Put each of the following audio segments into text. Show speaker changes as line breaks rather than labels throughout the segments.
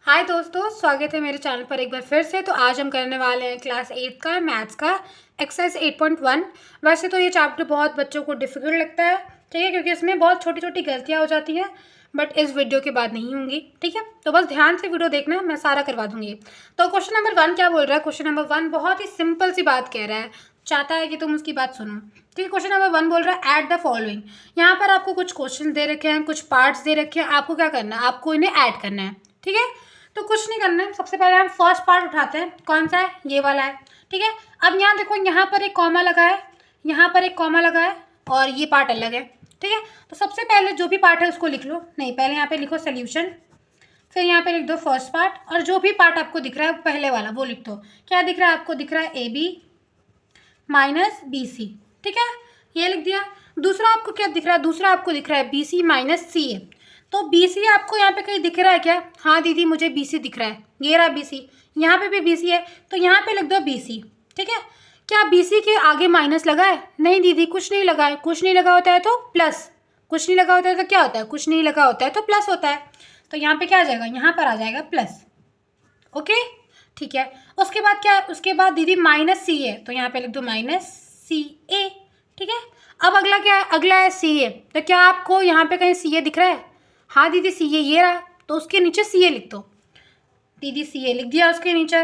हाय दोस्तों, स्वागत है मेरे चैनल पर एक बार फिर से। तो आज हम करने वाले हैं क्लास 8 का मैथ्स का एक्सरसाइज 8.1। वैसे तो ये चैप्टर बहुत बच्चों को डिफ़िकल्ट लगता है, ठीक है, क्योंकि इसमें बहुत छोटी छोटी गलतियाँ हो जाती हैं, बट इस वीडियो के बाद नहीं होंगी, ठीक है। तो बस ध्यान से वीडियो देखना, मैं सारा करवा दूँगी। तो क्वेश्चन नंबर 1 क्या बोल रहा है? क्वेश्चन नंबर 1 बहुत ही सिंपल सी बात कह रहा है, चाहता है कि तुम उसकी बात सुनो, ठीक है। क्वेश्चन नंबर 1 बोल रहा है ऐड द फॉलोइंग। यहाँ पर आपको कुछ क्वेश्चन दे रखे हैं, कुछ पार्ट्स दे रखे हैं, आपको क्या करना है, आपको इन्हें ऐड करना है, ठीक है। तो कुछ नहीं करना है, सबसे पहले हम फर्स्ट पार्ट उठाते हैं। कौन सा है? ये वाला है, ठीक है। अब यहाँ देखो, यहाँ पर एक कॉमा लगा है, यहाँ पर एक कॉमा लगा है, और ये पार्ट अलग है, ठीक है। तो सबसे पहले जो भी पार्ट है उसको लिख लो। नहीं, पहले यहाँ पे लिखो सोल्यूशन, फिर यहाँ पे लिख दो फर्स्ट पार्ट, और जो भी पार्ट आपको दिख रहा है पहले वाला वो लिख दो। क्या दिख रहा है आपको? दिख रहा है AB माइनस BC, ठीक है, ये लिख दिया। दूसरा आपको क्या दिख रहा है? दूसरा आपको दिख रहा है BC माइनस CA। तो BC आपको यहाँ पे कहीं दिख रहा है क्या? हाँ दीदी, मुझे BC दिख रहा है, ये रहा BC, यहाँ पे भी BC है, तो यहाँ पे लिख दो BC, ठीक है। क्या BC के आगे माइनस लगा है? नहीं दीदी, कुछ नहीं लगा है। कुछ नहीं लगा होता है तो प्लस, कुछ नहीं लगा होता है तो क्या होता है? कुछ नहीं लगा होता है तो प्लस होता है। तो यहाँ पे क्या आ जाएगा? यहाँ पर आ जाएगा प्लस, ओके, ठीक है। उसके बाद क्या है? उसके बाद दीदी माइनस सी है, तो यहाँ पे लिख दो माइनस CA, ठीक है। अब अगला क्या है? अगला है CA। तो क्या आपको यहाँ पे कहीं CA दिख रहा है? हाँ दीदी, CA ये रहा, तो उसके नीचे CA लिख दो। दीदी CA लिख दिया उसके नीचे।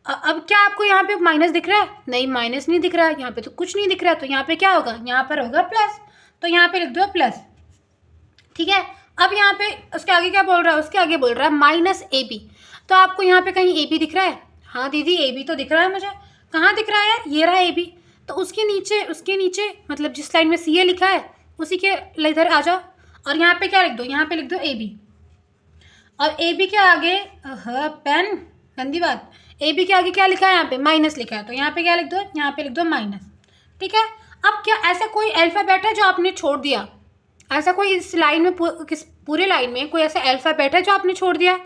अब क्या आपको यहाँ पे माइनस दिख रहा है? नहीं, माइनस नहीं दिख रहा है, यहाँ पे तो कुछ नहीं दिख रहा है, तो यहाँ पे क्या होगा? यहाँ पर होगा प्लस, तो यहाँ पे लिख दो प्लस, ठीक है। अब यहाँ पे उसके आगे क्या बोल रहा है? उसके आगे बोल रहा है माइनस AB। तो आपको यहाँ पे कहीं AB दिख रहा है? हाँ दीदी, AB तो दिख रहा है मुझे। कहाँ दिख रहा है यार? ये रहा AB। तो उसके नीचे मतलब जिस लाइन में CA लिखा है उसी के इधर आ जाओ, और यहाँ पे क्या लिख दो? यहाँ पे लिख दो AB, और AB के आगे पेन, गंदी बात, AB के आगे क्या लिखा है? यहाँ पे माइनस लिखा है, तो यहाँ पे क्या लिख दो? यहाँ पे लिख दो माइनस, ठीक है। अब क्या ऐसा कोई अल्फ़ाबेट है जो आपने छोड़ दिया? ऐसा कोई इस लाइन में किस पूरे लाइन में कोई ऐसा अल्फ़ाबेट है जो आपने छोड़ दिया?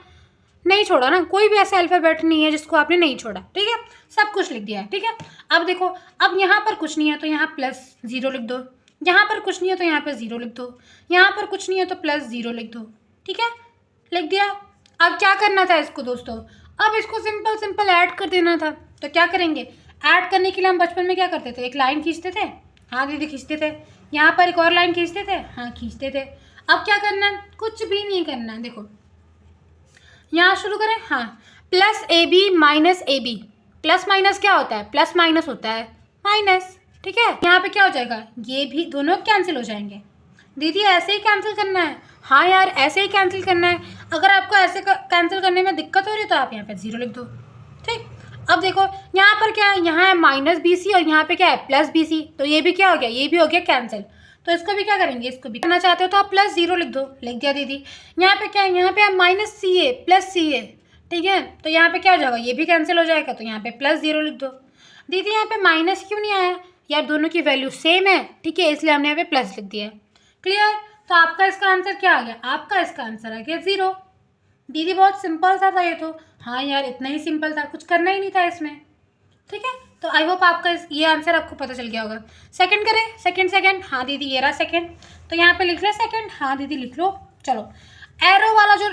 नहीं छोड़ा ना, कोई भी ऐसा अल्फ़ाबेट नहीं है जिसको आपने नहीं छोड़ा, ठीक है। सब कुछ लिख दिया है, ठीक है। अब देखो, अब यहाँ पर कुछ नहीं है तो यहाँ +0 लिख दो, यहाँ पर कुछ नहीं है तो यहाँ पर 0 लिख दो, यहाँ पर कुछ नहीं है तो +0 लिख दो, ठीक है, लिख दिया। अब क्या करना था इसको दोस्तों? अब इसको सिंपल सिंपल ऐड कर देना था। तो क्या करेंगे? ऐड करने के लिए हम बचपन में क्या करते थे? एक लाइन खींचते थे, हाँ दीदी खींचते थे। यहाँ पर एक और लाइन खींचते थे, हाँ खींचते थे। अब क्या करना है? कुछ भी नहीं करना है। देखो यहाँ शुरू करें, हाँ, +AB minus AB। Plus minus क्या होता है? प्लस माइनस होता है माइनस, ठीक है। यहाँ पे क्या हो जाएगा? ये भी दोनों कैंसिल हो जाएंगे। दीदी ऐसे ही कैंसिल करना है? हाँ यार, ऐसे ही कैंसिल करना है। अगर आपको ऐसे कैंसिल करने में दिक्कत हो रही है तो आप यहाँ पे 0 लिख दो, ठीक। अब देखो यहाँ पर क्या है? यहाँ है -BC और यहाँ पे क्या है? +BC। तो ये भी क्या हो गया? ये भी हो गया कैंसिल। तो इसको भी क्या करेंगे? इसको भी करना चाहते हो तो आप +0 लिख दो, लिख दिया दीदी। यहाँ पे क्या है? यहाँ पे -CA +CA, ठीक है। तो यहाँ पे क्या हो जाएगा? ये भी कैंसिल हो जाएगा, तो यहाँ पे +0 लिख दो। दीदी यहाँ पे माइनस क्यों नहीं आया? यार दोनों की वैल्यू सेम है, ठीक है, इसलिए हमने यहाँ पे प्लस लिख दिया है। क्लियर? तो आपका इसका आंसर क्या आ गया? आपका इसका आंसर आ गया 0। दीदी बहुत सिंपल सा था ये तो। हाँ यार, इतना ही सिंपल था, कुछ करना ही नहीं था इसमें, ठीक है। तो आई होप आपका ये आंसर आपको पता चल गया होगा। सेकंड करें? सेकंड, हाँ दीदी ये रहा सेकंड, तो यहाँ पे लिख लो सेकंड, हाँ दीदी लिख लो। चलो, एरो वाला जो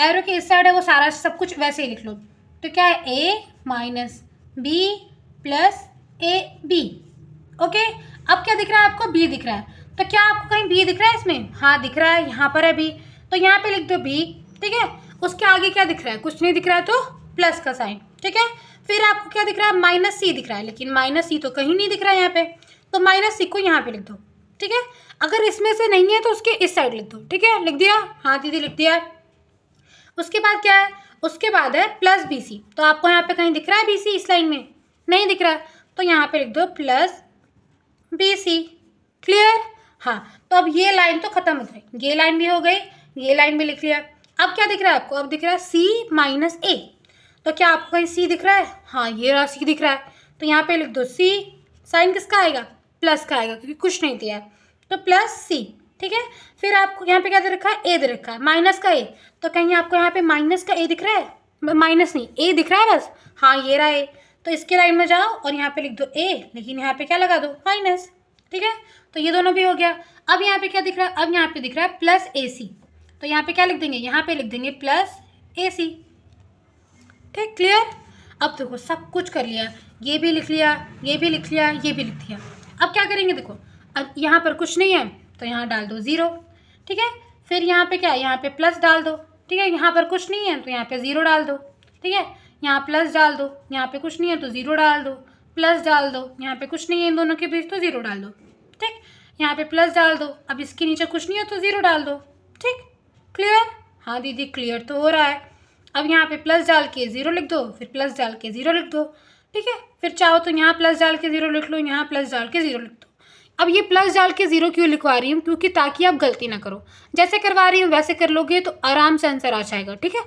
एरो के इस साइड है वो सारा सब कुछ वैसे ही लिख लो। तो क्या है? A minus B plus AB, okay. अब क्या दिख रहा है आपको? B दिख रहा है। तो क्या आपको कहीं B दिख रहा है इसमें? हाँ दिख रहा है, यहाँ पर है B, तो यहाँ पे लिख दो B, ठीक है। उसके आगे क्या दिख रहा है? कुछ नहीं दिख रहा है, तो प्लस का साइन, ठीक है। फिर आपको क्या दिख रहा है? -C दिख रहा है, लेकिन -C तो कहीं नहीं दिख रहा है यहाँ पे, तो -C को यहाँ पे लिख दो, ठीक है। अगर इसमें से नहीं है तो उसके इस साइड लिख दो, ठीक है, लिख दिया? हाँ दीदी लिख दिया। उसके बाद क्या है? उसके बाद है +BC। तो आपको यहाँ पे कहीं दिख रहा है BC इस लाइन में? नहीं दिख रहा है, तो यहाँ पे लिख दो +BC। क्लियर? हाँ, तो अब ये लाइन तो खत्म हो गई, ये लाइन भी हो गई, ये लाइन भी लिख लिया। अब क्या दिख रहा है आपको? अब दिख रहा है C माइनस A। तो क्या आपको कहीं C दिख रहा है? हाँ ये रहा C दिख रहा है, तो यहाँ पे लिख दो C। साइन किसका आएगा? प्लस का आएगा, क्योंकि कुछ नहीं दिया है, तो +C, ठीक है। फिर आपको यहाँ पे क्या दे रखा है? A दे रखा है, माइनस का A। तो कहीं आपको यहाँ पे माइनस का A दिख रहा है? माइनस नहीं, A दिख रहा है बस, हाँ ये रहा A। तो इसके लाइन में जाओ और यहाँ पे लिख दो A, लेकिन यहाँ पे क्या लगा दो? माइनस, ठीक है। तो ये दोनों भी हो गया। अब यहाँ पे क्या दिख रहा है? अब यहाँ पे दिख रहा है +AC। तो यहाँ पे क्या लिख देंगे? यहाँ पे लिख देंगे +AC, ठीक, क्लियर। अब देखो सब कुछ कर लिया, ये भी लिख लिया, ये भी लिख लिया, ये भी लिख दिया। अब क्या करेंगे, देखो अब यहाँ पर कुछ नहीं है तो यहाँ डाल दो 0, ठीक है। फिर यहाँ पे क्या है, यहाँ पे प्लस डाल दो, ठीक है। यहाँ पर कुछ नहीं है तो यहाँ पे 0 डाल दो, ठीक है। यहाँ प्लस डाल दो, यहाँ पे कुछ नहीं है तो 0 डाल दो, प्लस डाल दो, यहाँ पे कुछ नहीं है इन दोनों के बीच तो 0 डाल दो, ठीक। यहाँ पे प्लस डाल दो, अब इसके नीचे कुछ नहीं है तो 0 डाल दो, ठीक, क्लियर। हाँ दीदी क्लियर तो हो रहा है। अब यहाँ पे प्लस डाल के 0 लिख दो, फिर प्लस डाल के 0 लिख दो, ठीक है। फिर चाहो तो यहाँ प्लस डाल के 0 लिख लो, यहाँ प्लस डाल के 0 लिख दो। अब ये प्लस डाल के 0 क्यों लिखवा रही हूँ, क्योंकि ताकि आप गलती ना करो, जैसे करवा रही हूँ वैसे कर लोगे तो आराम से आंसर आ जाएगा, ठीक है।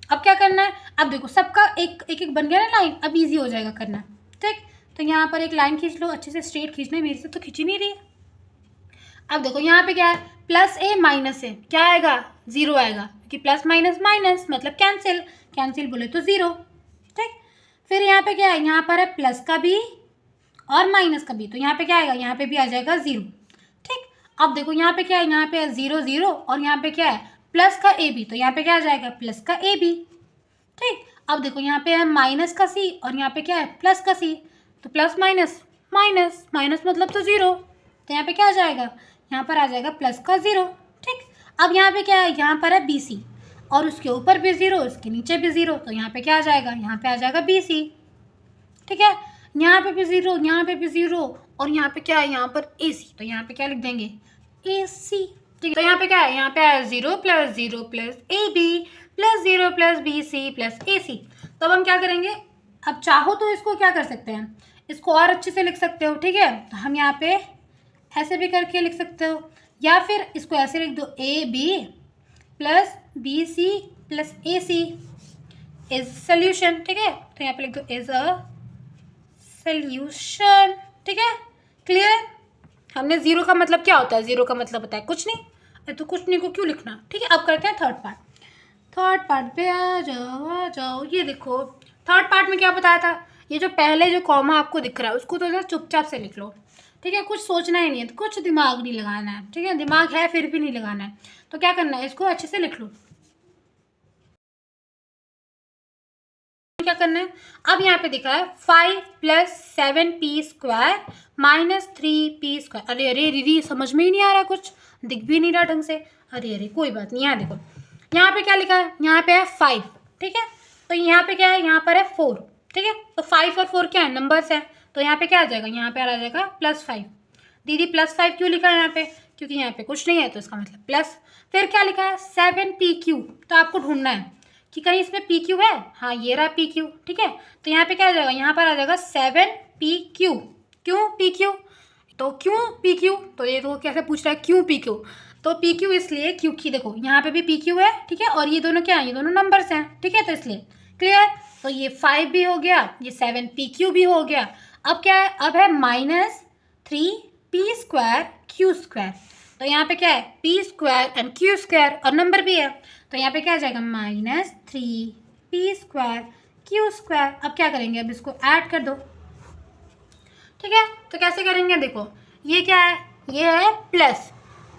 अब क्या करना है, अब देखो सबका एक एक बन गया ना लाइन, अब ईजी हो जाएगा करना, ठीक। तो यहाँ पर एक लाइन खींच लो, अच्छे से स्ट्रेट खींचना है, मेरे से तो खींची नहीं रही है। अब देखो यहाँ पे क्या है, प्लस ए माइनस ए, क्या आएगा 0 आएगा, क्योंकि प्लस माइनस माइनस मतलब कैंसिल, कैंसिल बोले तो 0, ठीक। फिर यहाँ पे क्या है, यहाँ पर है प्लस का भी और माइनस का भी, तो यहाँ पे क्या आएगा, यहाँ पे भी आ जाएगा 0, ठीक। अब देखो यहाँ पे क्या है, यहाँ पे है 0 0 और यहाँ पे क्या है प्लस का ए बी, तो यहाँ पे क्या आ जाएगा प्लस का ए बी, ठीक। अब देखो यहाँ पे है माइनस का सी और यहाँ पे क्या है प्लस का सी, तो प्लस माइनस माइनस माइनस मतलब तो 0, तो यहाँ पे क्या आ जाएगा, यहाँ पर आ जाएगा प्लस का 0, ठीक। अब यहाँ पे क्या है, यहाँ पर है बी सी और उसके ऊपर भी 0, उसके नीचे भी 0, तो यहाँ पे क्या आ जाएगा, यहाँ पे आ जाएगा बी सी, ठीक है। यहाँ पे भी 0, यहाँ पे भी 0 और यहाँ पे क्या है, यहाँ पर ए सी, तो यहाँ पे क्या लिख देंगे ए सी, ठीक है। तो यहाँ पे क्या है, यहाँ पे है 0 plus A B plus 0 plus B C plus A C. तो अब हम क्या करेंगे, अब चाहो तो इसको क्या कर सकते हैं, इसको और अच्छे से लिख सकते हो, ठीक है। तो हम यहाँ पे ऐसे भी करके लिख सकते हो, या फिर इसको ऐसे लिख दो A B plus B C plus A C is solution, ठीक है। तो यहाँ पे लिख दो इज अ सोल्यूशन, ठीक है, क्लियर। हमने 0 का मतलब क्या होता है, 0 का मतलब होता है कुछ नहीं, तो कुछ नहीं को क्यों लिखना, ठीक है। अब करते हैं थर्ड पार्ट। थर्ड पार्ट पे आ जाओ। ये देखो थर्ड पार्ट में क्या बताया था, ये जो पहले जो कॉमा आपको दिख रहा है उसको तो ना चुपचाप से लिख लो, ठीक है। कुछ सोचना ही नहीं है, तो कुछ दिमाग नहीं लगाना है, ठीक है। दिमाग है फिर भी नहीं लगाना है, तो क्या करना है, इसको अच्छे से लिख लो। क्या करना है, अब यहाँ पे दिखा है 5 + 7p² - 3p²। अरे अरे दीदी समझ में ही नहीं आ रहा, कुछ दिख भी नहीं रहा ढंग से। अरे अरे कोई बात नहीं, यहाँ देखो यहाँ पे क्या लिखा है, यहाँ पे है 5, ठीक है। तो यहाँ पे क्या है, यहाँ पर है 4, ठीक है। तो 5 और 4 क्या है, नंबर्स है, तो यहाँ पे क्या आ जाएगा, यहाँ पे आ जाएगा +5। दीदी +5 क्यों लिखा है यहाँ पे, क्योंकि यहाँ पे कुछ नहीं है तो इसका मतलब प्लस। फिर क्या लिखा है 7pq, तो आपको ढूंढना है कि कहीं इसमें PQ है, हाँ ये रहा PQ, ठीक है। तो यहाँ पे क्या आ जाएगा, यहाँ पर आ जाएगा 7pq। क्यों PQ, तो क्यों PQ, तो ये तो कैसे पूछ रहा है क्यों PQ, तो PQ इसलिए क्योंकि देखो यहाँ पे भी PQ है, ठीक है, और ये दोनों क्या है, ये दोनों नंबर्स हैं, ठीक है, तो इसलिए क्लियर। तो ये 5 भी हो गया, ये 7pq भी हो गया। अब क्या है, अब है -3p² q²। तो यहाँ पे क्या है p² एंड q² और नंबर भी है, तो यहाँ पे क्या आ जाएगा -3p² q²। अब क्या करेंगे, अब इसको ऐड कर दो, ठीक है। तो कैसे करेंगे, देखो ये क्या है, ये है प्लस,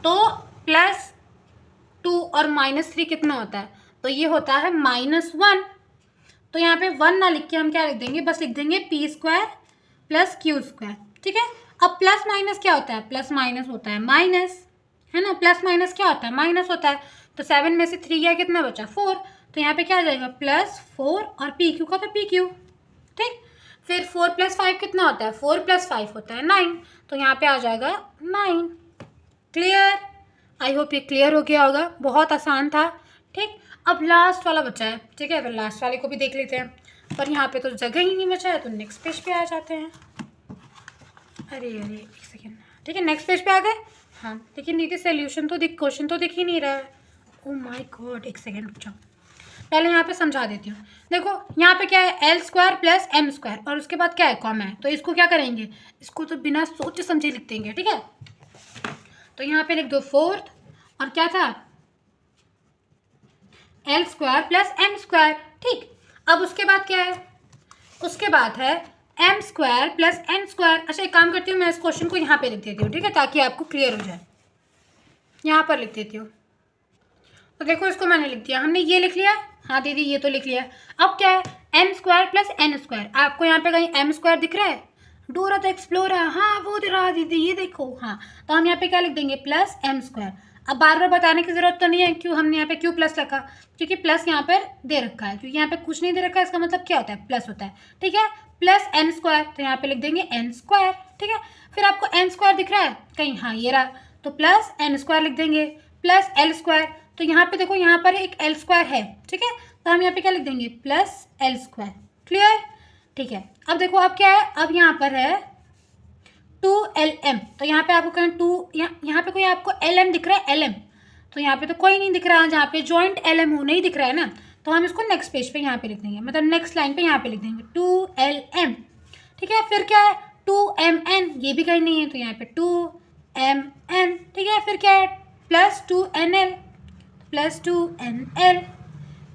तो +2 और -3 कितना होता है, तो ये होता है -1। तो यहाँ पे 1 ना लिख के हम क्या लिख देंगे, बस लिख देंगे p² + q², ठीक है। अब प्लस माइनस क्या होता है, प्लस माइनस होता है माइनस, है ना, प्लस माइनस क्या होता है, माइनस होता है। तो 7 में से 3 गया, कितना बचा 4, तो यहाँ पे क्या आ जाएगा +4 और PQ का तो PQ, ठीक। फिर 4 + 5 कितना होता है, 4 + 5 होता है 9, तो यहाँ पे आ जाएगा 9, क्लियर। आई होप ये क्लियर हो गया होगा, बहुत आसान था, ठीक। अब लास्ट वाला बचा है, ठीक है, तो लास्ट वाले को भी देख लेते हैं, पर यहाँ पे तो जगह ही नहीं बचा है, तो नेक्स्ट पेज पे आ जाते हैं। अरे अरे एक सेकेंड, ठीक है, नेक्स्ट पेज पे आ गए, हाँ। लेकिन दीदी सोल्यूशन तो दिख, क्वेश्चन तो दिख ही नहीं रहा है। ओ माय गॉड, एक सेकेंड रुक जाओ, पहले यहाँ पे समझा देती हूँ। देखो यहाँ पे क्या है l² + m² और उसके बाद क्या है कॉमा है, तो इसको क्या करेंगे, इसको तो बिना सोचे समझे लिख देंगे, ठीक है। तो यहाँ पे लिख दो 4 और क्या था l² + m², ठीक। अब उसके बाद क्या है, उसके बाद है m² + n²। अच्छा एक काम करती हूँ, मैं इस क्वेश्चन को यहाँ पे लिख देती हूँ, ठीक है, ताकि आपको क्लियर हो जाए। यहाँ पर लिख देती हूँ, तो देखो इसको मैंने लिख दिया, हमने ये लिख लिया, हाँ दीदी ये तो लिख लिया। अब क्या है M square plus N square. आपको यहाँ पे कहीं एम स्क्वायर दिख रहा है? डोरा द एक्सप्लोरर, हाँ वो दिख रहा दीदी, ये देखो। हाँ, तो हम यहाँ पे क्या लिख देंगे? Plus M square. अब बार बार बताने की जरूरत तो नहीं है क्यों हमने यहाँ पे क्यों प्लस रखा, क्योंकि प्लस यहाँ पर दे रखा है, क्योंकि यहाँ पे कुछ नहीं दे रखा है, इसका मतलब क्या होता है? प्लस होता है। ठीक है, प्लस एन स्क्वायर, तो यहाँ पे लिख देंगे एन स्क्वायर। ठीक है, फिर आपको एन स्क्वायर दिख रहा है कहीं? हाँ ये रहा, तो प्लस एन स्क्वायर लिख देंगे। प्लस एल स्क्वायर, तो यहाँ पे देखो यहाँ पर एक एल स्क्वायर है। ठीक है, तो हम यहाँ पे क्या लिख देंगे? Plus L square. क्लियर? ठीक है, अब देखो अब क्या है, अब यहाँ पर है 2LM, तो यहाँ पे आपको कहीं यहाँ पे कोई आपको LM दिख रहा है? LM, तो यहाँ पे तो कोई नहीं दिख रहा, जहाँ पे जॉइंट LM हो नहीं दिख रहा है ना, तो हम इसको नेक्स्ट पेज पे यहाँ पे लिख देंगे, मतलब नेक्स्ट लाइन पे यहाँ पे लिख देंगे 2LM। ठीक है, फिर क्या है? 2MN, ये भी कहीं नहीं है, तो यहाँ पे 2MN। ठीक है, फिर क्या है? Plus 2NL, plus 2NL।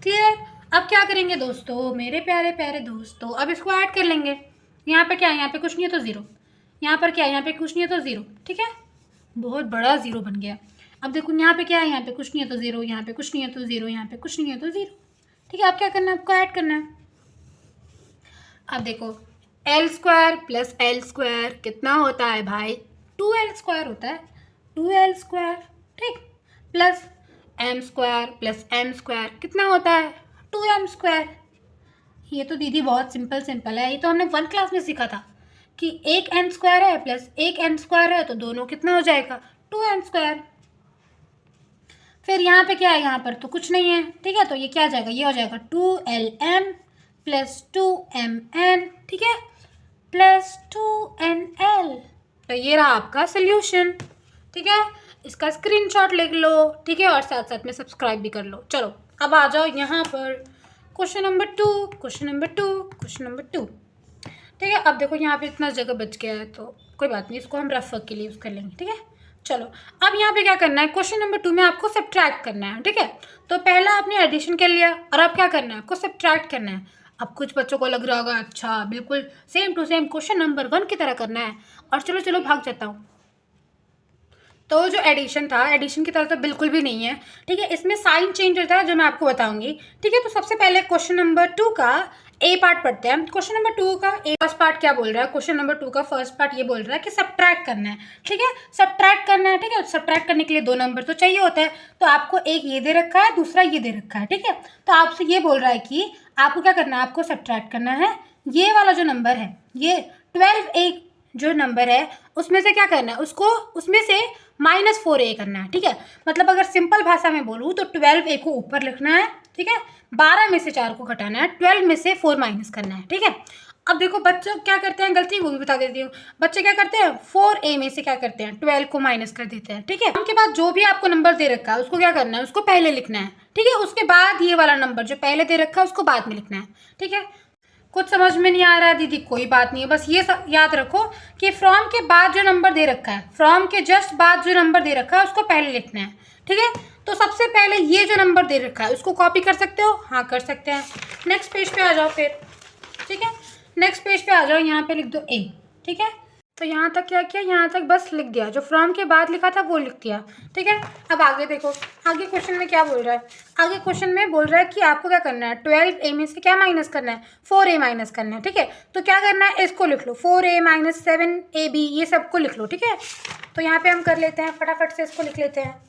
Clear? अब क्या करेंगे दोस्तों, मेरे प्यारे प्यारे दोस्तों, अब इसको ऐड कर लेंगे। यहाँ पे क्या है? यहाँ पे कुछ नहीं है तो ज़ीरो, यहाँ पर क्या है? यहाँ पे कुछ नहीं है तो ज़ीरो। ठीक है, बहुत बड़ा ज़ीरो बन गया। अब देखो यहाँ पे क्या है? यहाँ पे कुछ नहीं है तो ज़ीरो, यहाँ पे कुछ नहीं है तो ज़ीरो, यहाँ पे कुछ नहीं है तो ज़ीरो। ठीक है, अब क्या करना है? आपको ऐड करना है। अब देखो L square plus L square कितना होता है भाई? 2L स्क्वायर होता है, 2L स्क्वायर। ठीक, plus M square plus M square कितना होता है? 2M square. ये तो दीदी बहुत सिंपल सिंपल है, ये तो हमने 1 क्लास में सीखा था कि एक एन स्क्वायर है प्लस एक एन स्क्वायर है, तो दोनों कितना हो जाएगा? 2M square. फिर यहाँ पे क्या है? यहाँ पर तो कुछ नहीं है। ठीक है, तो ये क्या आ जाएगा? ये हो जाएगा 2LM प्लस 2MN। ठीक है, प्लस 2NL। तो ये रहा आपका सोल्यूशन। ठीक है, इसका स्क्रीनशॉट ले लो। ठीक है, और साथ साथ में सब्सक्राइब भी कर लो। चलो अब आ जाओ यहाँ पर question number 2, question number 2, question number 2। ठीक है, अब देखो यहाँ पे इतना जगह बच गया है, तो कोई बात नहीं, इसको हम रफ वर्क के लिए यूज़ कर लेंगे। ठीक है, चलो अब यहाँ पे क्या करना है? क्वेश्चन नंबर 2 में आपको सब्ट्रैक्ट करना है। ठीक है, तो पहला आपने एडिशन कर लिया, और अब क्या करना है? आपको सब्ट्रैक्ट करना है। अब कुछ बच्चों को लग रहा होगा अच्छा बिल्कुल same to same question number 1 की तरह करना है, और चलो चलो भाग जाता हूँ। तो जो एडिशन था, एडिशन की तरह तो बिल्कुल भी नहीं है। ठीक है, इसमें साइन चेंज होता है जो मैं आपको बताऊंगी। ठीक है, तो सबसे पहले क्वेश्चन नंबर 2 का ए पार्ट पढ़ते हैं। क्वेश्चन नंबर 2 का फर्स्ट पार्ट क्या बोल रहा है? क्वेश्चन नंबर 2 का फर्स्ट पार्ट ये बोल रहा है कि सब्ट्रैक्ट करना है। ठीक है, सब्ट्रैक्ट करना है। ठीक है, सब्ट्रैक्ट करने के लिए 2 नंबर तो चाहिए होता है, तो आपको एक ये दे रखा है, दूसरा ये दे रखा है। ठीक है, तो आपसे ये बोल रहा है कि आपको क्या करना है? आपको सब्ट्रैक्ट करना है। ये वाला जो नंबर है, ये 12 एक जो नंबर है उसमें से क्या करना है? उसको उसमें से -4a करना है। ठीक है, मतलब अगर सिंपल भाषा में बोलूँ तो 12a को ऊपर लिखना है। ठीक है, 12 में से 4 को घटाना है, 12 में से 4 माइनस करना है। ठीक है, अब देखो बच्चे क्या करते हैं, गलती वो भी बता देती हूँ। बच्चे क्या करते हैं? 4a में से क्या करते हैं? 12 को माइनस कर देते हैं। ठीक है, उनके बाद जो भी आपको नंबर दे रखा है उसको क्या करना है? उसको पहले लिखना है। ठीक है, उसके बाद ये वाला नंबर जो पहले दे रखा है उसको बाद में लिखना है। ठीक है, कुछ समझ में नहीं आ रहा है दीदी? कोई बात नहीं है, बस ये याद रखो कि फ्रॉम के बाद जो नंबर दे रखा है, फ्रॉम के जस्ट बाद जो नंबर दे रखा है उसको पहले लिखना है। ठीक है, तो सबसे पहले ये जो नंबर दे रखा है उसको कॉपी कर सकते हो? हाँ कर सकते हैं। नेक्स्ट पेज पे आ जाओ फिर। ठीक है, नेक्स्ट पेज पे आ जाओ, यहाँ पे लिख दो ए। ठीक है, तो यहाँ तक क्या किया? यहाँ तक बस लिख दिया, जो फ्रॉम के बाद लिखा था वो लिख दिया। ठीक है, अब आगे देखो, आगे क्वेश्चन में क्या बोल रहा है? आगे क्वेश्चन में बोल रहा है कि आपको क्या करना है? 12a में से क्या माइनस करना है? 4a माइनस करना है। ठीक है, तो क्या करना है? इसको लिख लो, 4a माइनस 7ab, ये सबको लिख लो। ठीक है, तो यहाँ पे हम कर लेते हैं, फटाफट से इसको लिख लेते हैं।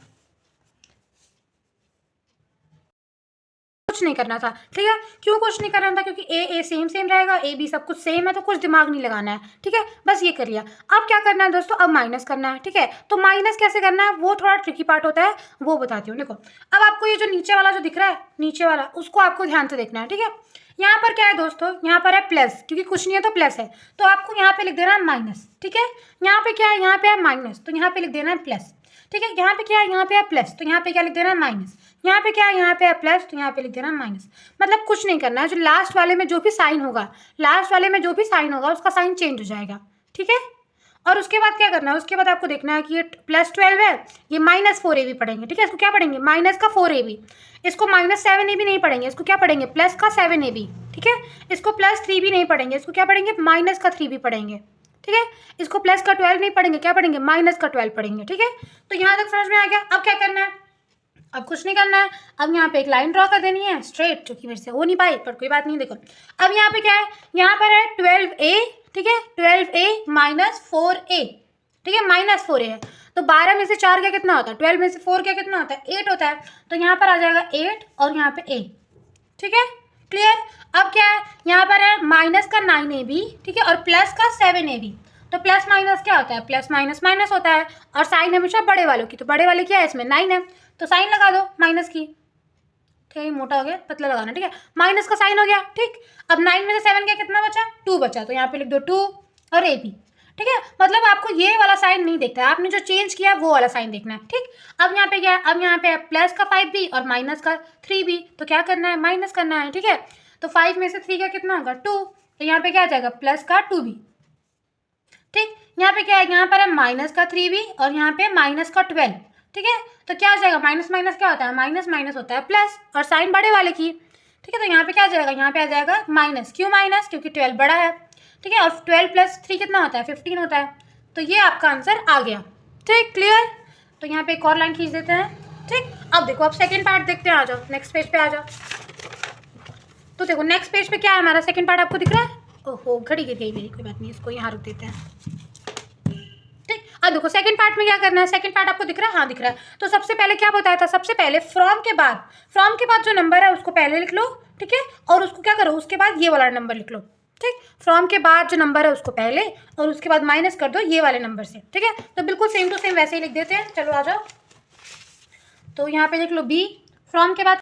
कुछ नहीं करना था। ठीक है, क्यों कुछ नहीं करना था? क्योंकि ए सेम सेम रहेगा, ए बी सब कुछ सेम है, तो कुछ दिमाग नहीं लगाना है। ठीक है, बस ये कर लिया। अब क्या करना है दोस्तों? अब माइनस करना है। ठीक है, तो माइनस कैसे करना है वो थोड़ा ट्रिकी पार्ट होता है, वो बताती हूँ। देखो, अब आपको ये जो नीचे वाला जो दिख रहा है, नीचे वाला, उसको आपको ध्यान से देखना है। ठीक है, यहाँ पर क्या है दोस्तों? यहाँ पर है प्लस, क्योंकि कुछ नहीं है तो प्लस है, तो आपको यहाँ पे लिख देना है माइनस। ठीक है, यहाँ पे क्या है? यहाँ पे है माइनस, तो यहाँ पे लिख देना है प्लस। ठीक है, यहाँ पे क्या है? यहाँ पे है प्लस, तो यहाँ पे क्या लिख देना है? माइनस। यहाँ पे क्या है? यहाँ पे है प्लस, तो यहाँ पे लिख देना माइनस। मतलब कुछ नहीं करना है, जो लास्ट वाले में जो भी साइन होगा, लास्ट वाले में जो भी साइन होगा उसका साइन चेंज हो जाएगा। ठीक है, और उसके बाद क्या करना है? उसके बाद आपको देखना है कि ये +12 है, ये -4a भी पढ़ेंगे। ठीक है, इसको क्या पढ़ेंगे? माइनस का 4a, इसको -7a भी नहीं पढ़ेंगे, इसको क्या पढ़ेंगे? प्लस का 7a। ठीक है, इसको +3 भी नहीं पढ़ेंगे, इसको क्या पढ़ेंगे? माइनस का 3 भी पढ़ेंगे। ठीक है, इसको प्लस का 12 नहीं पढ़ेंगे, क्या पढ़ेंगे? माइनस का 12 पढ़ेंगे। ठीक है, तो यहाँ तक समझ में आ गया? अब क्या करना है? अब कुछ नहीं करना है, अब यहाँ पे एक लाइन ड्रॉ कर देनी है स्ट्रेट, जो कि मेरे से हो नहीं पाई पर कोई बात नहीं। देखो अब यहाँ पे क्या है, यहाँ पर है 12a, ठीक है, 12a माइनस 4a, ठीक है, माइनस 4a है। तो 12 में से 4 क्या कितना होता है, 12 में से 4 क्या कितना होता है, 8 होता है। तो यहाँ पर आ जाएगा 8 और यहाँ पे a, ठीक है, क्लियर। अब क्या है, यहाँ पर है माइनस का 9ab, ठीक है, और प्लस का 7ab। तो प्लस माइनस क्या होता है, प्लस माइनस माइनस होता है, और साइन हमेशा बड़े वालों की, तो बड़े वाले क्या है इसमें 9 है, तो साइन लगा दो माइनस की, ठीक है, मोटा हो गया पतला लगाना, ठीक है, माइनस का साइन हो गया, ठीक। अब 9 में से 7 क्या कितना बचा, 2 बचा, तो यहाँ पे लिख दो 2 और ए बी, ठीक है। मतलब आपको ये वाला साइन नहीं देखता है, आपने जो चेंज किया वो वाला साइन देखना है, ठीक। अब यहाँ पे क्या है, अब यहाँ पे प्लस का 5b और माइनस का 3b, तो क्या करना है, माइनस करना है, ठीक है। तो 5 में से 3 का कितना होगा 2, तो यहाँ पे क्या आ जाएगा प्लस का 2b, ठीक। यहाँ पे क्या है, यहाँ पर है माइनस का 3b और यहाँ पे माइनस का 12, ठीक है। तो क्या आ जाएगा, माइनस माइनस क्या होता है, माइनस माइनस होता है प्लस, और साइन बड़े वाले की, ठीक है। तो यहाँ पे क्या आ जाएगा, यहाँ पे आ जाएगा माइनस, क्यों माइनस, क्योंकि 12 बड़ा है, ठीक है, और 12 प्लस 3 कितना होता है 15 होता है। तो ये आपका आंसर आ गया, ठीक, क्लियर। तो यहाँ पे एक और लाइन खींच देते हैं, ठीक। अब देखो, अब सेकेंड पार्ट देखते हैं, आ जाओ नेक्स्ट पेज पे आ जाओ। तो देखो नेक्स्ट पेज पे क्या है हमारा, सेकेंड पार्ट आपको दिख रहा है, ओहो घड़ी गिर गई मेरी, कोई बात नहीं, इसको यहाँ रख देते हैं, ठीक। अब देखो सेकंड पार्ट में क्या करना है, सेकंड पार्ट आपको दिख रहा है, हाँ दिख रहा है। तो सबसे पहले क्या बताया था, सबसे पहले फ्रॉम के बाद जो नंबर है उसको पहले लिख लो, ठीक है, और उसको क्या करो, उसके बाद ये वाला नंबर लिख लो, ठीक। फ्रॉम के बाद जो नंबर है उसको पहले, और उसके बाद माइनस कर दो ये वाले नंबर से, ठीक है। तो बिल्कुल सेम टू सेम वैसे ही लिख देते हैं, चलो आ जाओ। तो यहाँ पे लिख लो बी, फ्रॉम के बाद,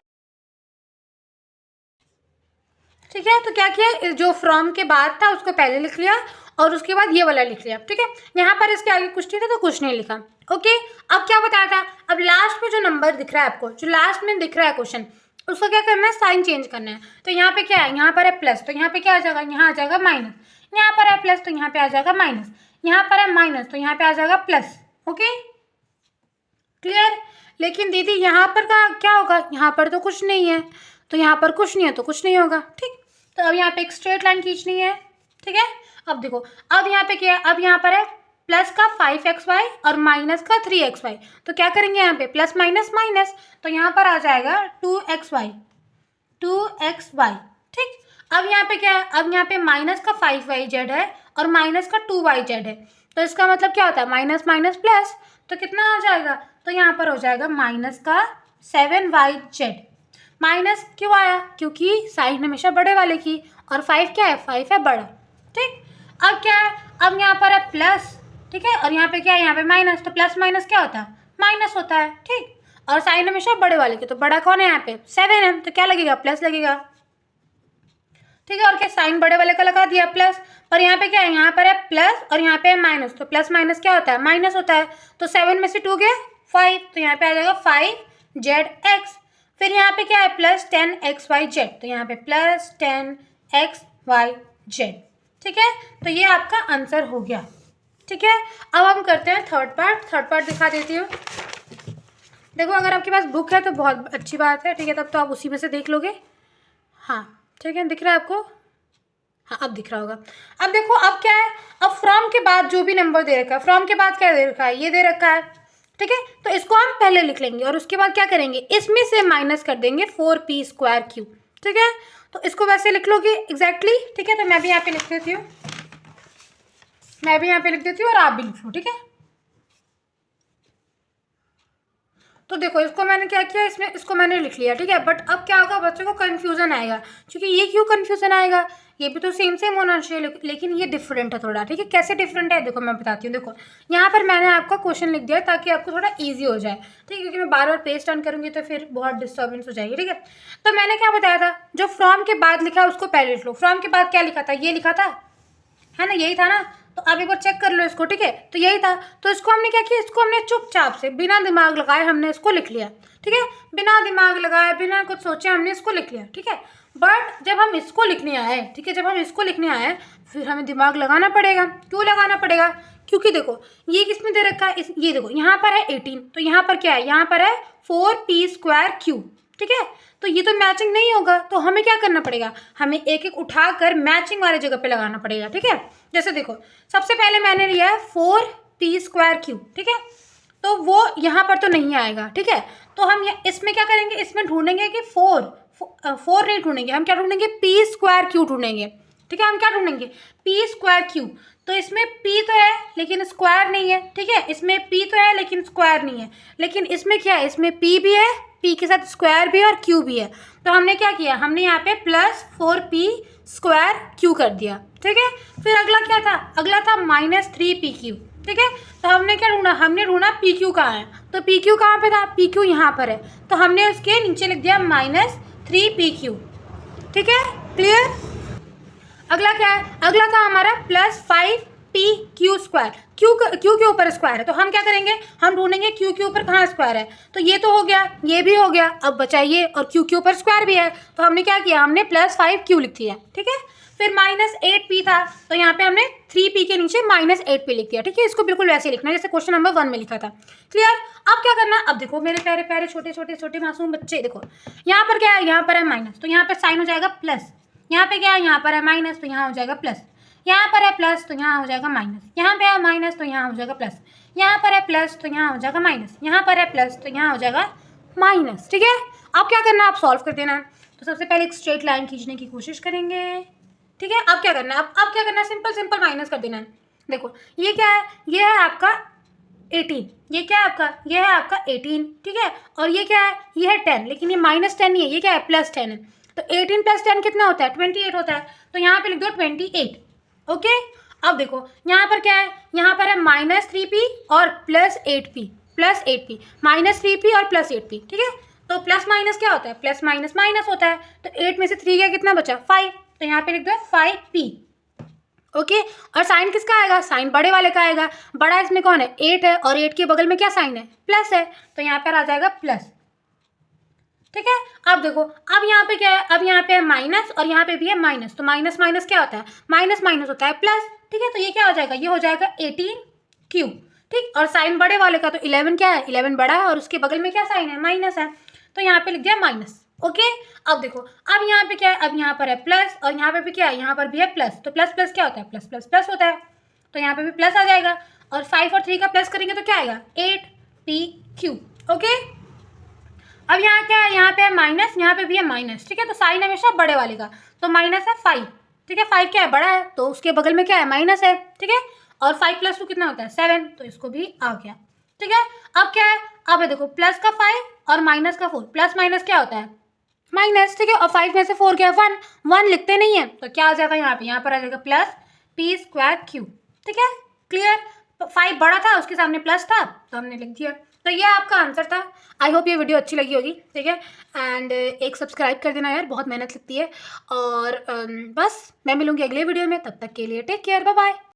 ठीक है। तो क्या किया, जो फ्रॉम के बाद था उसको पहले लिख लिया और उसके बाद ये वाला लिख लिया, ठीक है। यहाँ पर इसके आगे कुछ नहीं था तो कुछ नहीं लिखा, ओके। अब क्या बताया था, अब लास्ट में जो नंबर दिख रहा है आपको, जो लास्ट में दिख रहा है क्वेश्चन, उसको क्या करना है, साइन चेंज करना है। तो यहाँ पे क्या है, यहाँ पर है प्लस, तो यहाँ पे क्या आ जाएगा, यहाँ आ जाएगा माइनस, यहाँ पर है प्लस तो यहाँ पे आ जाएगा माइनस, यहाँ पर है माइनस तो यहाँ पे आ जाएगा प्लस, ओके, क्लियर। लेकिन दीदी यहाँ पर का क्या होगा, यहाँ पर तो कुछ नहीं है, तो यहाँ पर कुछ नहीं है तो कुछ नहीं होगा, ठीक। तो अब यहाँ पे एक स्ट्रेट लाइन खींचनी है, ठीक है। अब देखो, अब यहाँ पे क्या है, अब यहाँ पर है प्लस का 5xy और माइनस का 3xy, तो क्या करेंगे यहाँ पे प्लस माइनस माइनस, तो यहाँ पर आ जाएगा 2xy, ठीक। अब यहाँ पे क्या है, अब यहाँ पे माइनस का 5yz है और माइनस का 2yz है, तो इसका मतलब क्या होता है, माइनस माइनस प्लस, तो कितना आ जाएगा, तो यहाँ पर हो जाएगा माइनस का 7yz। माइनस क्यों आया, क्योंकि साइन हमेशा बड़े वाले की, और 5 क्या है, 5 है बड़ा, ठीक। अब क्या है, अब यहाँ पर है प्लस, ठीक है, और यहाँ पे क्या है, यहाँ पे माइनस, तो प्लस माइनस क्या होता है, माइनस होता है, ठीक। और साइन हमेशा बड़े वाले की, तो बड़ा कौन है यहाँ पे 7 है, तो क्या लगेगा, प्लस लगेगा, ठीक है। और क्या, साइन बड़े वाले का लगा दिया प्लस, पर यहाँ पे क्या है, यहाँ पर है प्लस और यहाँ पे है माइनस, तो प्लस माइनस क्या होता है, माइनस होता है। तो 7 में से 2 गया 5, तो यहाँ पे आ जाएगा 5zx। फिर यहाँ पे क्या है, प्लस 10xyz, तो यहाँ पे प्लस 10xyz, ठीक है। तो ये आपका आंसर हो गया, ठीक है। अब हम करते हैं थर्ड पार्ट दिखा देती हूँ। देखो अगर आपके पास बुक है तो बहुत अच्छी बात है, ठीक है, तब तो आप उसी में से देख लोगे, हाँ ठीक है, दिख रहा है आपको, हाँ अब दिख रहा होगा। अब देखो, अब क्या है, अब फ्रॉम के बाद जो भी नंबर दे रखा है, फ्रॉम के बाद क्या दे रखा है, ये दे रखा है, ठीक है। तो इसको हम पहले लिख लेंगे और उसके बाद क्या करेंगे, इसमें से माइनस कर देंगे 4p², ठीक है। तो इसको वैसे लिख लोगे एग्जैक्टली, ठीक है। तो मैं भी यहाँ पे लिख देती हूँ, और आप भी लिख लो, ठीक है। तो देखो इसको मैंने क्या किया, इसमें इसको मैंने लिख लिया, ठीक है। बट अब क्या होगा, बच्चों को कन्फ्यूजन आएगा, क्योंकि ये क्यों कन्फ्यूजन आएगा, ये भी तो सेम होना चाहिए, लेकिन ये डिफरेंट है थोड़ा, ठीक है। कैसे डिफरेंट है, देखो मैं बताती हूँ। देखो यहाँ पर मैंने आपका क्वेश्चन लिख दिया ताकि आपको थोड़ा ईजी हो जाए, ठीक है, क्योंकि मैं बार बार पेज टर्न करूँगी तो फिर बहुत डिस्टर्बेंस हो जाएगी, ठीक है। तो मैंने क्या बताया था, जो फ्रॉम के बाद लिखा है उसको पहले लिख लो। फ्रॉम के बाद क्या लिखा था, ये लिखा था, है ना, यही था ना। तो आप एक बार चेक कर लो इसको, ठीक है। तो यही था, तो इसको हमने क्या किया, इसको हमने चुपचाप से बिना दिमाग लगाए हमने इसको लिख लिया, ठीक है। बिना दिमाग लगाए, बिना कुछ सोचे हमने इसको लिख लिया, ठीक है। बट जब हम इसको लिखने आए, ठीक है, जब हम इसको लिखने आए फिर हमें दिमाग लगाना पड़ेगा। क्यों लगाना पड़ेगा, क्योंकि देखो ये किसमें दे रखा है, ये देखो यहाँ पर है 18, तो यहाँ पर क्या है, यहाँ पर है 4p², ठीक है। तो ये तो मैचिंग नहीं होगा, तो हमें क्या करना पड़ेगा, हमें एक एक उठाकर मैचिंग वाली जगह पे लगाना पड़ेगा, ठीक है। जैसे देखो सबसे पहले मैंने लिया है 4p², ठीक है। तो वो यहाँ पर तो नहीं आएगा, ठीक है। तो हम इसमें क्या करेंगे, इसमें ढूंढेंगे कि फोर नहीं ढूंढेंगे, हम क्या ढूंढेंगे, पी स्क्वायर क्यू ढूंढेंगे, ठीक है। हम क्या ढूंढेंगे, पी स्क्वायर क्यू। तो इसमें पी तो है लेकिन स्क्वायर नहीं है, ठीक है। इसमें पी तो है लेकिन स्क्वायर नहीं है, लेकिन इसमें क्या है, इसमें पी भी है, पी के साथ स्क्वायर भी है और क्यू भी है। तो हमने क्या किया, हमने यहाँ पे प्लस 4p स्क्वायर क्यू कर दिया, ठीक है। फिर अगला क्या था, अगला था -3pq, ठीक है। तो हमने क्या ढूंढा, हमने ढूंढा पी क्यू कहाँ है। तो पी क्यू कहाँ पे था, पी क्यू यहाँ पर है, तो हमने उसके नीचे लिख दिया -3pq, ठीक है, क्लियर। अगला क्या है, अगला था हमारा +5pq स्क्वायर। क्यू के ऊपर स्क्वायर है, तो हम क्या करेंगे, हम ढूंढेंगे क्यू के ऊपर कहाँ स्क्वायर है। तो ये तो हो गया, ये भी हो गया, अब बचा ये, और क्यू के ऊपर स्क्वायर भी है, तो हमने क्या किया, हमने +5q लिख दिया, ठीक है। फिर -8p था, तो यहाँ पे हमने 3p के नीचे -8p लिख दिया, ठीक है। इसको बिल्कुल वैसे लिखना है जैसे क्वेश्चन नंबर 1 में लिखा था, क्लियर। अब क्या करना, अब देखो मेरे प्यारे प्यारे छोटे मासूम बच्चे, देखो यहाँ पर क्या है, यहाँ पर है माइनस, तो यहाँ पर साइन हो जाएगा प्लस। यहाँ पे क्या है, यहाँ पर है माइनस, तो यहाँ हो जाएगा प्लस। यहाँ पर है प्लस, तो यहाँ हो जाएगा माइनस। यहाँ पे है माइनस, तो यहाँ हो जाएगा प्लस। यहाँ पर है प्लस, तो यहाँ हो जाएगा माइनस। यहाँ पर है प्लस, तो यहाँ हो जाएगा माइनस, ठीक है। अब क्या करना है, आप सॉल्व कर देना है। तो सबसे पहले एक स्ट्रेट लाइन खींचने की कोशिश करेंगे, ठीक है। अब क्या करना है, अब क्या करना है, सिंपल माइनस कर देना है। देखो ये क्या है, ये है आपका 18, ये क्या है आपका, ये है आपका 18, ठीक है। और ये क्या है, ये है 10, लेकिन ये -10 नहीं है, ये क्या है, +10 है। तो 18 + 10 कितना होता है, 28 होता है। तो यहाँ पे लिख दो 28, ओके। अब देखो यहाँ पर क्या है, यहाँ पर है -3p और +8p, -3p और +8p, ठीक है। तो प्लस माइनस क्या होता है, प्लस माइनस माइनस होता है। तो 8 में से 3 गया, कितना बचा, 5। तो यहाँ पे लिख दो 5p, ओके। और साइन किसका आएगा, साइन बड़े वाले का आएगा। बड़ा इसमें कौन है, 8 है, और 8 के बगल में क्या साइन है, प्लस है, तो यहाँ पर आ जाएगा प्लस, ठीक है। अब देखो, अब यहाँ पे क्या है, अब यहाँ पे है माइनस और यहाँ पे भी है माइनस, तो माइनस माइनस क्या होता है, माइनस माइनस होता है प्लस, ठीक है। तो ये क्या हो जाएगा, ये हो जाएगा 18q, ठीक। और साइन बड़े वाले का तो 11 क्या है, 11 बड़ा है, और उसके बगल में क्या साइन है, माइनस है, तो यहाँ पे लिख दिया माइनस, ओके। अब देखो, अब यहाँ पे क्या है, अब यहाँ पर है प्लस, और यहाँ पे भी क्या है, यहाँ पर भी है प्लस। तो प्लस प्लस क्या होता है, प्लस प्लस प्लस होता है, तो यहाँ पे भी प्लस आ जाएगा। और 5 और 3 का प्लस करेंगे तो क्या आएगा, 8pq, ओके। अब यहाँ क्या है, यहाँ पे है माइनस, यहाँ पे भी है माइनस, ठीक है। तो साइन हमेशा बड़े वाले का, तो माइनस है 5, ठीक है। 5 क्या है, बड़ा है, तो उसके बगल में क्या है, माइनस है, ठीक है। और 5 + 2 कितना होता है, 7, तो इसको भी आ गया, ठीक है। अब क्या है, अब है देखो प्लस का 5 और माइनस का 4, प्लस माइनस क्या होता है, माइनस, ठीक है। और 5 में से 4 क्या है, 1 लिखते नहीं है, तो क्या आ जाएगा, यहाँ पर आ जाएगा +p²q, ठीक है, क्लियर। 5 बड़ा था, उसके सामने प्लस था, तो हमने लिख दिया। तो ये आपका आंसर था। आई होप ये वीडियो अच्छी लगी होगी, ठीक है। एंड एक सब्सक्राइब कर देना यार, बहुत मेहनत लगती है। और बस मैं मिलूंगी अगले वीडियो में, तब तक के लिए टेक केयर, बाय बाय।